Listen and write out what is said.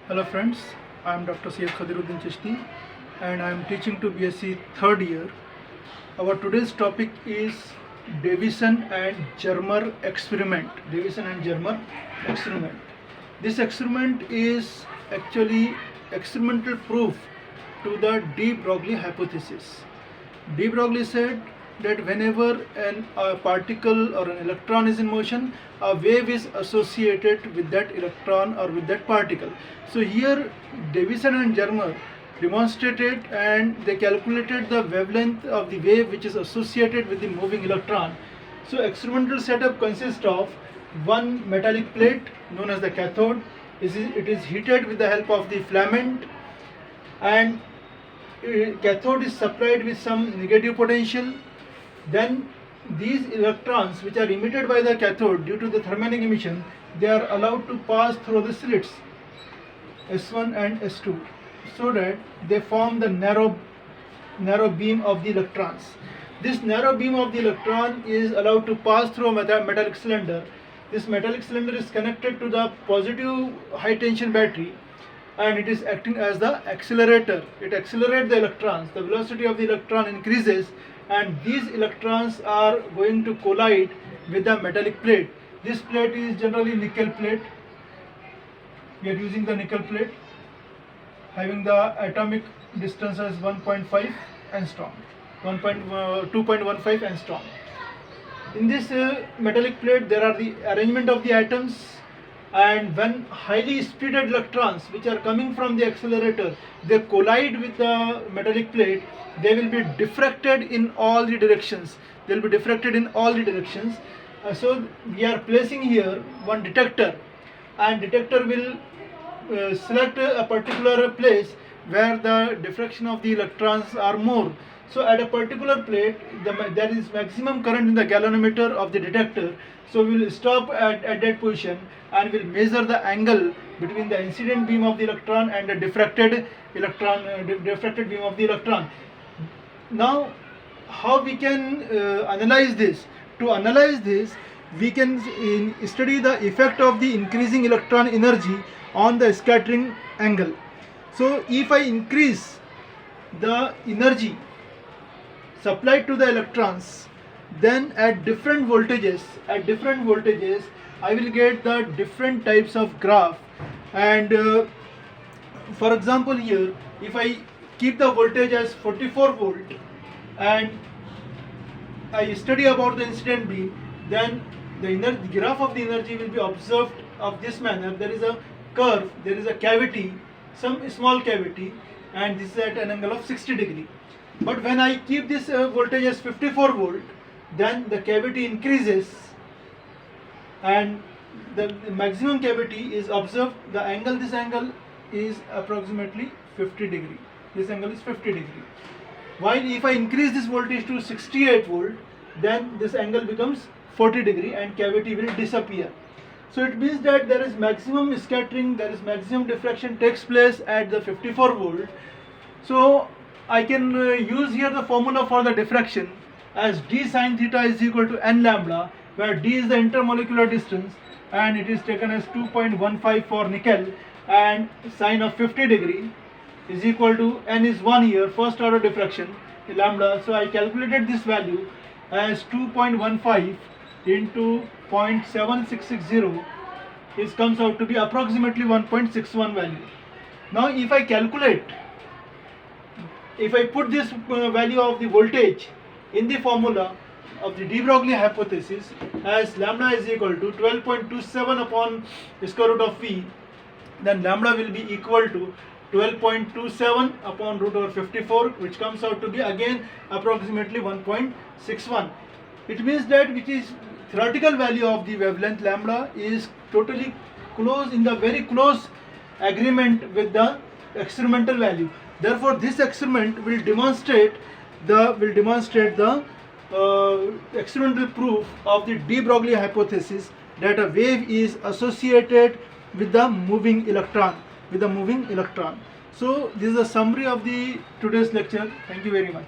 Hello friends, I am Dr. Syed Khadiruddin Chishti and I am teaching to BSc third year. Our today's topic is Davison and Germer experiment. Davison and Germer experiment. This experiment is actually experimental proof to the de Broglie hypothesis. De Broglie said that whenever a particle or an electron is in motion, a wave is associated with that electron or with that particle. So here Davison and Germer demonstrated and they calculated the wavelength of the wave which is associated with the moving electron. So experimental setup consists of one metallic plate known as the cathode. It is heated with the help of the filament, and cathode is supplied with some negative potential. Then these electrons which are emitted by the cathode due to the thermionic emission, they are allowed to pass through the slits S1 and S2 so that they form the narrow beam of the electrons. This narrow beam of the electron is allowed to pass through a metallic cylinder. This metallic cylinder is connected to the positive high tension battery and it is acting as the accelerator. It accelerates the electrons. The velocity of the electron increases and these electrons are going to collide with the metallic plate. This plate is generally nickel plate. We are using the nickel plate having the atomic distance as 1.5 angstrom, 2.15 angstrom. In this metallic plate there are the arrangement of the atoms, and when highly speeded electrons which are coming from the accelerator, they collide with the metallic plate, they will be diffracted in all the directions. They will be diffracted in all the directions. So we are placing here one detector, and detector will select a particular place where the diffraction of the electrons are more. So at a particular plate there is maximum current in the galvanometer of the detector. So we will stop at that position and will measure the angle between the incident beam of the electron and the diffracted beam of the electron. Now how we can analyze this? To analyze this, we can study the effect of the increasing electron energy on the scattering angle. So if I increase the energy supplied to the electrons, then at different voltages I will get the different types of graph. And for example, here if I keep the voltage as 44 volt and I study about the incident beam, then the graph of the energy will be observed of this manner. There is a curve, there is a cavity, some small cavity, and this is at an angle of 60 degree. But when I keep this voltage as 54 volt, then the cavity increases and the maximum cavity is observed. This angle is approximately 50 degree. This angle is 50 degree. While if I increase this voltage to 68 volt, then this angle becomes 40 degree and cavity will disappear. So it means that there is maximum scattering, there is maximum diffraction takes place at the 54 volt. So I can use here the formula for the diffraction as d sine theta is equal to n lambda, where d is the intermolecular distance and it is taken as 2.15 for nickel, and sine of 50 degree is equal to n is 1 here, first order diffraction, lambda. So I calculated this value as 2.15 into 0.7660. This comes out to be approximately 1.61 value. Now if I calculate, if I put this value of the voltage in the formula of the de Broglie hypothesis as lambda is equal to 12.27 upon square root of V, then lambda will be equal to 12.27 upon root over 54, which comes out to be again approximately 1.61. It means that which is theoretical value of the wavelength lambda is totally close, in the very close agreement with the experimental value. Therefore this experiment will demonstrate the experimental proof of the de Broglie hypothesis that a wave is associated with the moving electron. So this is a summary of the today's lecture. Thank you very much.